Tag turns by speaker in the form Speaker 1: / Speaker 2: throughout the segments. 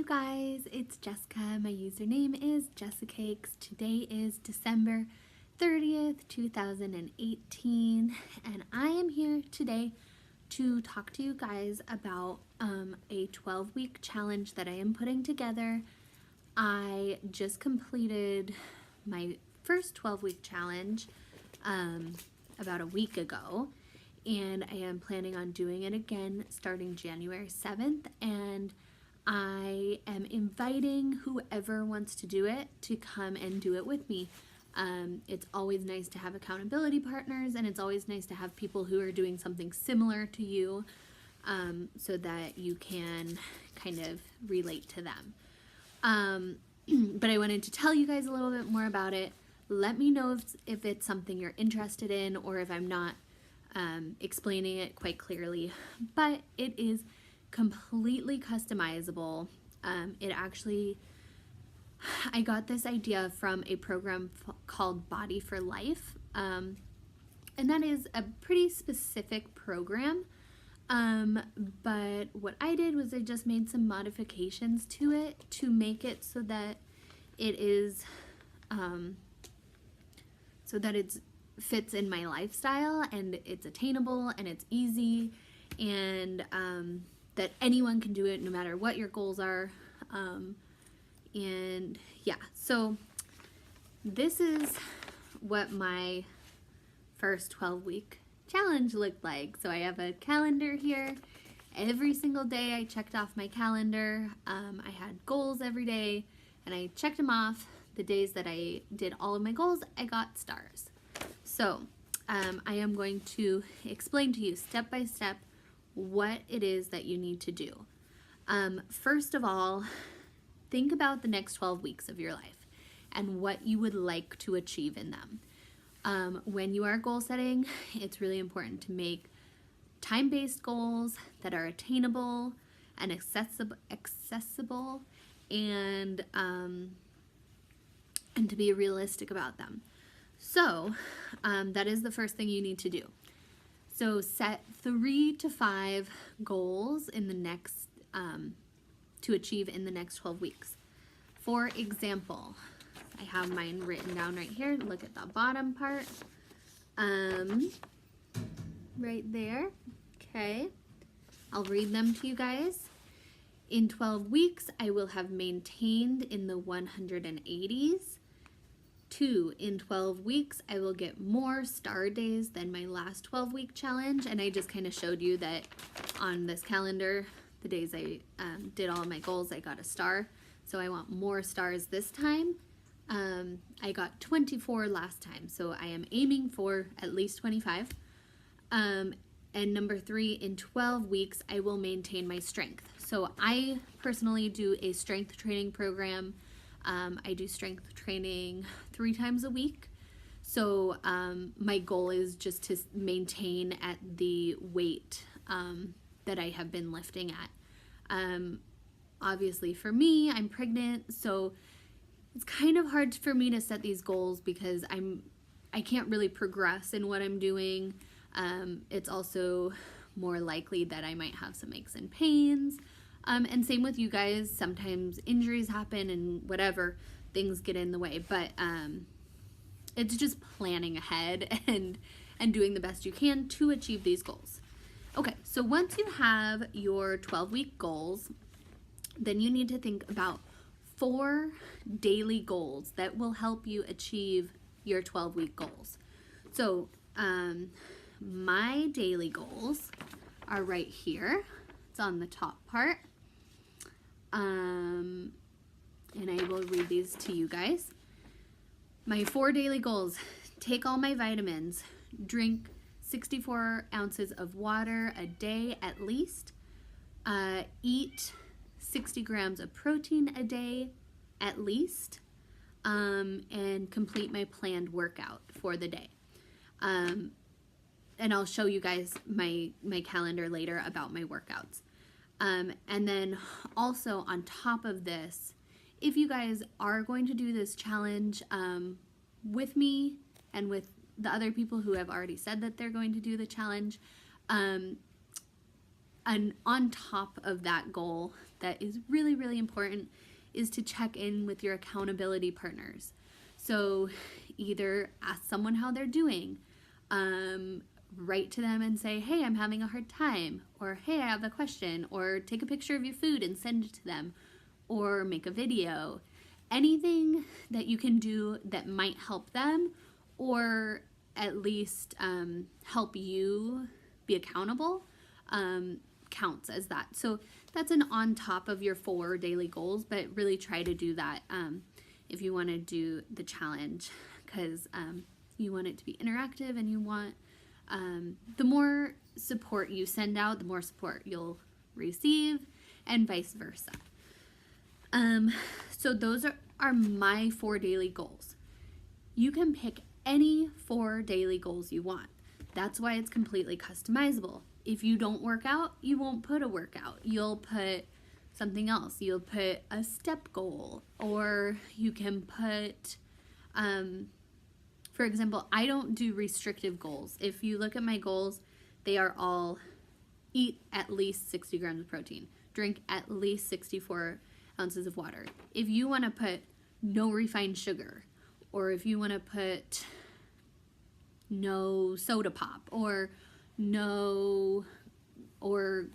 Speaker 1: you guys, it's Jessica. My username is Jessicakes. Today is December 30th, 2018, and I am here today to talk to you guys about a 12-week challenge that I am putting together. I just completed my first 12-week challenge about a week ago, and I am planning on doing it again starting January 7th, and I am inviting whoever wants to do it to come and do it with me. It's always nice to have accountability partners, and it's always nice to have people who are doing something similar to you so that you can kind of relate to them. But I wanted to tell you guys a little bit more about it. Let me know if it's something you're interested in, or if I'm not explaining it quite clearly. But it is completely customizable. I got this idea from a program called Body for Life, and that is a pretty specific program, but what I did was I just made some modifications to it to make it so that it is fits in my lifestyle, and it's attainable, and it's easy, and that anyone can do it no matter what your goals are. And yeah, so this is what my first 12-week challenge looked like. So I have a calendar here. Every single day I checked off my calendar. I had goals every day, and I checked them off. The days that I did all of my goals, I got stars. So I am going to explain to you step by step what it is that you need to do. First of all, think about the next 12 weeks of your life and what you would like to achieve in them. When you are goal setting, it's really important to make time-based goals that are attainable and accessible and to be realistic about them. So that is the first thing you need to do. So set 3 to 5 goals in the next to achieve in the next 12 weeks. For example, I have mine written down right here. Look at the bottom part. Right there. Okay. I'll read them to you guys. In 12 weeks, I will have maintained in the 180s. 2, in 12 weeks, I will get more star days than my last 12-week challenge. And I just kind of showed you that on this calendar, the days I did all of my goals, I got a star. So I want more stars this time. I got 24 last time, so I am aiming for at least 25. And number 3, in 12 weeks, I will maintain my strength. So I personally do a strength training program. I do strength training 3 times a week. So my goal is just to maintain at the weight that I have been lifting at. Obviously for me, I'm pregnant, so it's kind of hard for me to set these goals because I can't really progress in what I'm doing. It's also more likely that I might have some aches and pains. And same with you guys, sometimes injuries happen and whatever, things get in the way, but it's just planning ahead and doing the best you can to achieve these goals. Okay, so once you have your 12-week goals, then you need to think about 4 daily goals that will help you achieve your 12-week goals. So my daily goals are right here. It's on the top part. And I will read these to you guys. My 4 daily goals: take all my vitamins, drink 64 ounces of water a day at least, eat 60 grams of protein a day at least, and complete my planned workout for the day. And I'll show you guys my calendar later about my workouts. And then also on top of this, if you guys are going to do this challenge with me and with the other people who have already said that they're going to do the challenge, and on top of that goal that is really, really important is to check in with your accountability partners. So either ask someone how they're doing, write to them and say, hey, I'm having a hard time, or hey, I have a question, or take a picture of your food and send it to them, or make a video. Anything that you can do that might help them, or at least help you be accountable, counts as that. So that's an on top of your 4 daily goals, but really try to do that if you want to do the challenge, because you want it to be interactive, and you want the more support you send out, the more support you'll receive, and vice versa. So those are my 4 daily goals. You can pick any 4 daily goals you want. That's why it's completely customizable. If you don't work out, you won't put a workout. You'll put something else. You'll put a step goal, or you can put, for example, I don't do restrictive goals. If you look at my goals, they are all eat at least 60 grams of protein, drink at least 64 ounces of water. If you want to put no refined sugar, or if you want to put no soda pop, or no, or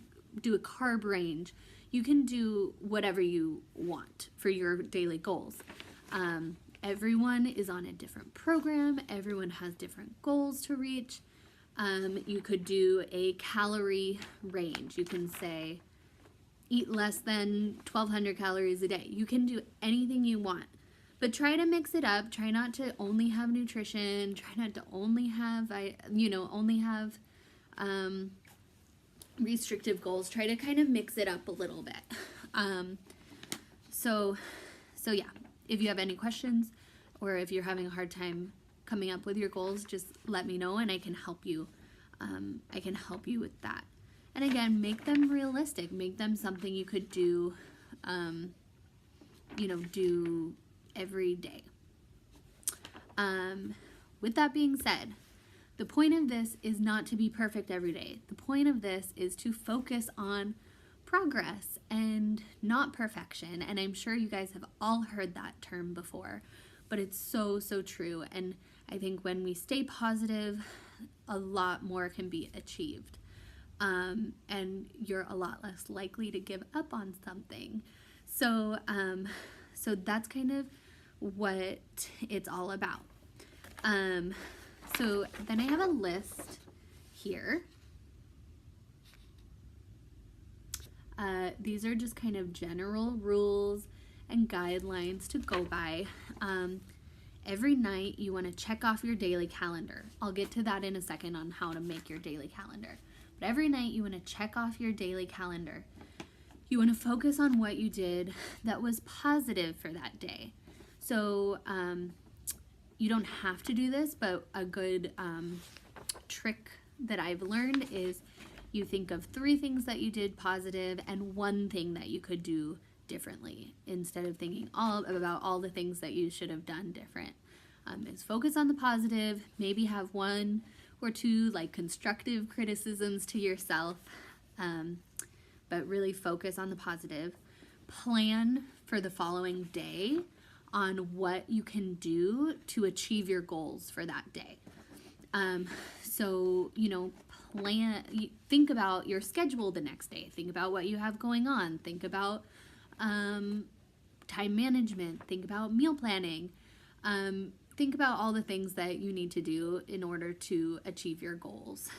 Speaker 1: do a carb range, you can do whatever you want for your daily goals. Everyone is on a different program. Everyone has different goals to reach. You could do a calorie range. You can say, eat less than 1,200 calories a day. You can do anything you want, but try to mix it up. Try not to only have nutrition. Try not to only have, only have restrictive goals. Try to kind of mix it up a little bit. So yeah, if you have any questions, or if you're having a hard time coming up with your goals, just let me know, and I can help you. I can help you with that. And again, make them realistic. Make them something you could do, do every day. With that being said, the point of this is not to be perfect every day. The point of this is to focus on progress and not perfection. And I'm sure you guys have all heard that term before, but it's so, so true. And I think when we stay positive, a lot more can be achieved. And you're a lot less likely to give up on something. So that's kind of what it's all about. So then I have a list here. These are just kind of general rules and guidelines to go by. Every night you want to check off your daily calendar. I'll get to that in a second on how to make your daily calendar. But every night you want to check off your daily calendar. You want to focus on what you did that was positive for that day. So you don't have to do this, but a good trick that I've learned is you think of 3 things that you did positive and 1 thing that you could do differently, instead of thinking about all the things that you should have done different. Is focus on the positive, maybe have 1 or 2 like constructive criticisms to yourself, but really focus on the positive. Plan for the following day on what you can do to achieve your goals for that day. Think about your schedule the next day. Think about what you have going on. Think about time management. Think about meal planning. Think about all the things that you need to do in order to achieve your goals.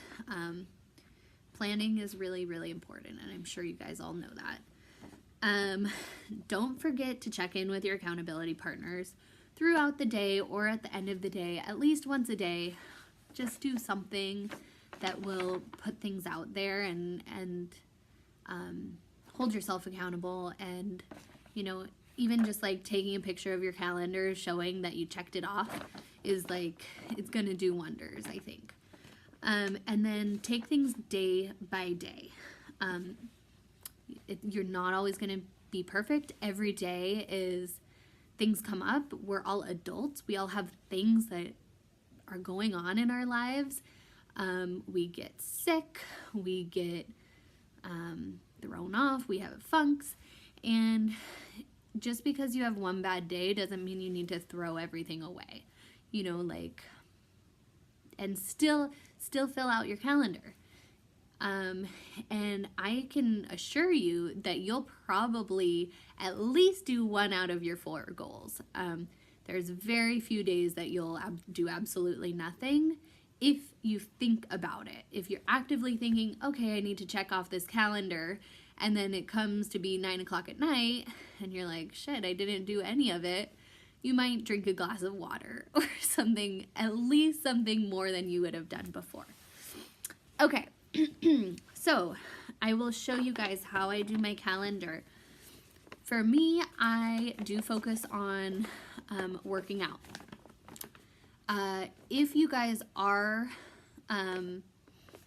Speaker 1: Planning is really, really important, and I'm sure you guys all know that. Don't forget to check in with your accountability partners throughout the day or at the end of the day, at least once a day. Just do something that will put things out there and hold yourself accountable, and even just like taking a picture of your calendar showing that you checked it off is like, it's gonna do wonders, I think. And then take things day by day. You're not always gonna be perfect. Every day things come up. We're all adults. We all have things that are going on in our lives. We get sick. We get thrown off, we have funks, and just because you have one bad day doesn't mean you need to throw everything away, you know, like, and still fill out your calendar. And I can assure you that you'll probably at least do 1 out of your 4 goals. There's very few days that you'll do absolutely nothing if you think about it. If you're actively thinking, okay, I need to check off this calendar, and then it comes to be 9 o'clock at night, and you're like, shit, I didn't do any of it, you might drink a glass of water or something, at least something more than you would have done before. Okay, so I will show you guys how I do my calendar. For me, I do focus on working out. If you guys are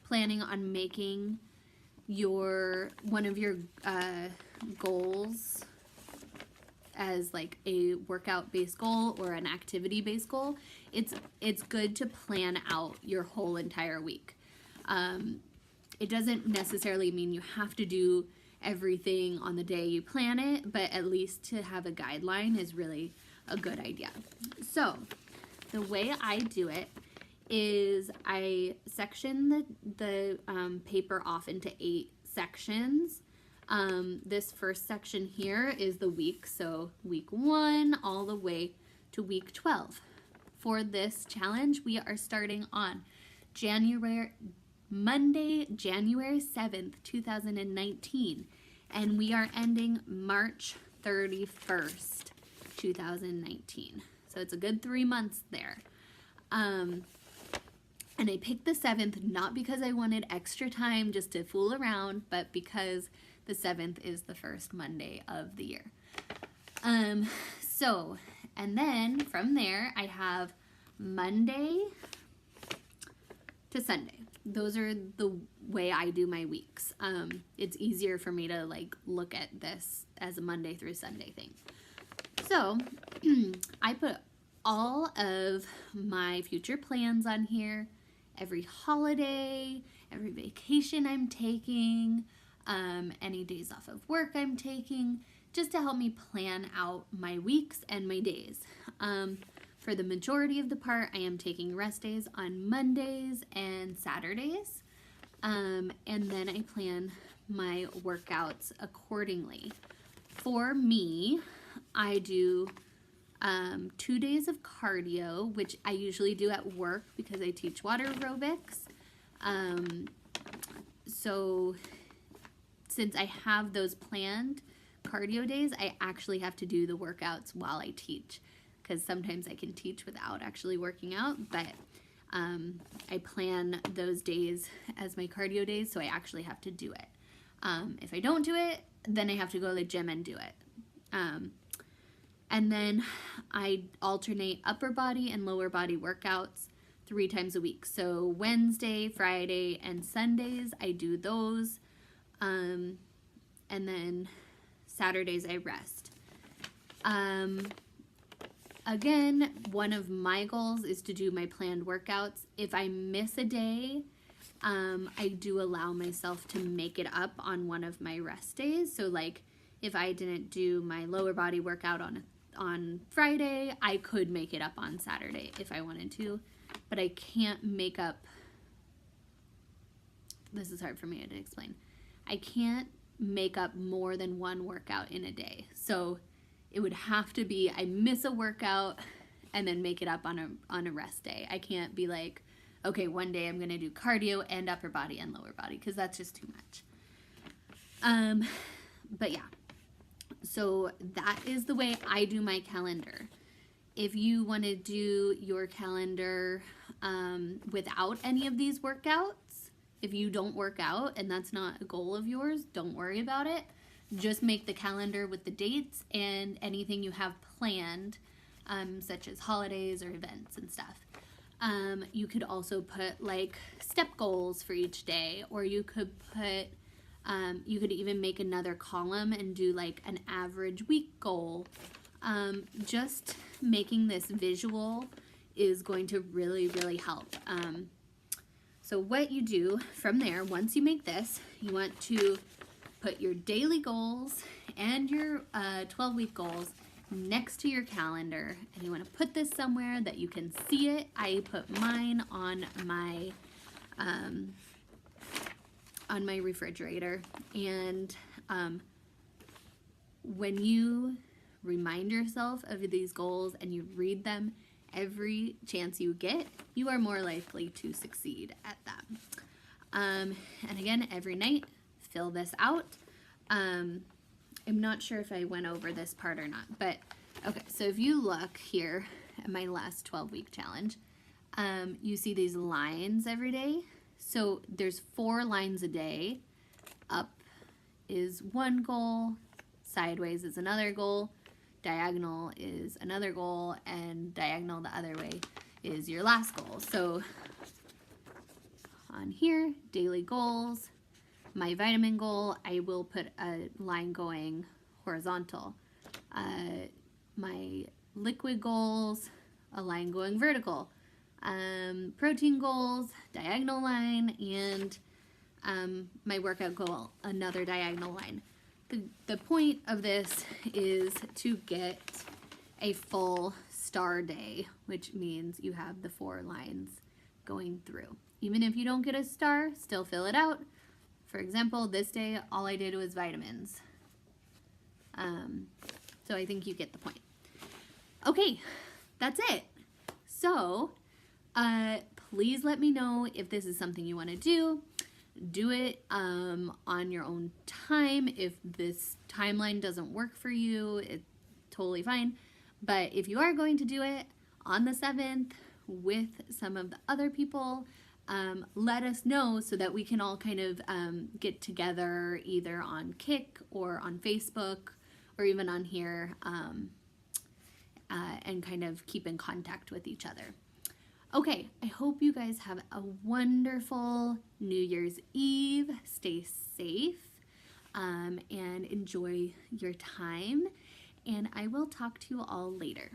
Speaker 1: planning on making one of your goals as like a workout based goal or an activity based goal, it's good to plan out your whole entire week. It doesn't necessarily mean you have to do everything on the day you plan it, but at least to have a guideline is really a good idea. So the way I do it is I section the paper off into 8 sections. This first section here is the week, so week 1 all the way to week 12. For this challenge, we are starting on Monday, January 7th, 2019, and we are ending March 31st, 2019. So it's a good 3 months there. And I picked the 7th not because I wanted extra time just to fool around, but because the 7th is the first Monday of the year. And then from there, I have Monday to Sunday. Those are the way I do my weeks. It's easier for me to like look at this as a Monday through Sunday thing. So I put all of my future plans on here, every holiday, every vacation I'm taking, any days off of work I'm taking, just to help me plan out my weeks and my days. For the majority of the part, I am taking rest days on Mondays and Saturdays, and then I plan my workouts accordingly. For me, I do 2 days of cardio, which I usually do at work because I teach water aerobics. So since I have those planned cardio days, I actually have to do the workouts while I teach, because sometimes I can teach without actually working out, but I plan those days as my cardio days, so I actually have to do it. If I don't do it, then I have to go to the gym and do it. And then I alternate upper body and lower body workouts 3 times a week. So Wednesday, Friday, and Sundays, I do those. And then Saturdays, I rest. Again, one of my goals is to do my planned workouts. If I miss a day, I do allow myself to make it up on one of my rest days. So like if I didn't do my lower body workout on Friday, I could make it up on Saturday if I wanted to, but I can't make up, this is hard for me to explain, I can't make up more than one workout in a day. So it would have to be I miss a workout and then make it up on a rest day. I can't be like, okay, one day I'm going to do cardio and upper body and lower body, because that's just too much. But yeah, so that is the way I do my calendar. If you want to do your calendar without any of these workouts, if you don't work out and that's not a goal of yours, don't worry about it. Just make the calendar with the dates and anything you have planned, such as holidays or events and stuff. You could also put like step goals for each day, or you could put, you could even make another column and do like an average week goal. Just making this visual is going to really, really help. So what you do from there, once you make this, You want to put your daily goals and your 12-week goals next to your calendar, and you want to put this somewhere that you can see it. I put mine on my refrigerator, and when you remind yourself of these goals and you read them every chance you get, you are more likely to succeed at them. And again, every night, fill this out. I'm not sure if I went over this part or not, but okay, so if you look here at my last 12-week challenge, you see these lines every day. So there's 4 lines a day. Up is one goal, sideways is another goal, diagonal is another goal, and diagonal the other way is your last goal. So on here, daily goals, my vitamin goal, I will put a line going horizontal. My liquid goals, a line going vertical. Protein goals, diagonal line, and my workout goal, another diagonal line. The point of this is to get a full star day, which means you have the 4 lines going through. Even if you don't get a star, still fill it out. For example, this day, all I did was vitamins. So I think you get the point. Okay, that's it. So please let me know if this is something you want to do. Do it on your own time. If this timeline doesn't work for you, it's totally fine. But if you are going to do it on the 7th with some of the other people, let us know so that we can all kind of get together either on Kik or on Facebook or even on here and kind of keep in contact with each other. Okay, I hope you guys have a wonderful New Year's Eve. Stay safe and enjoy your time. And I will talk to you all later.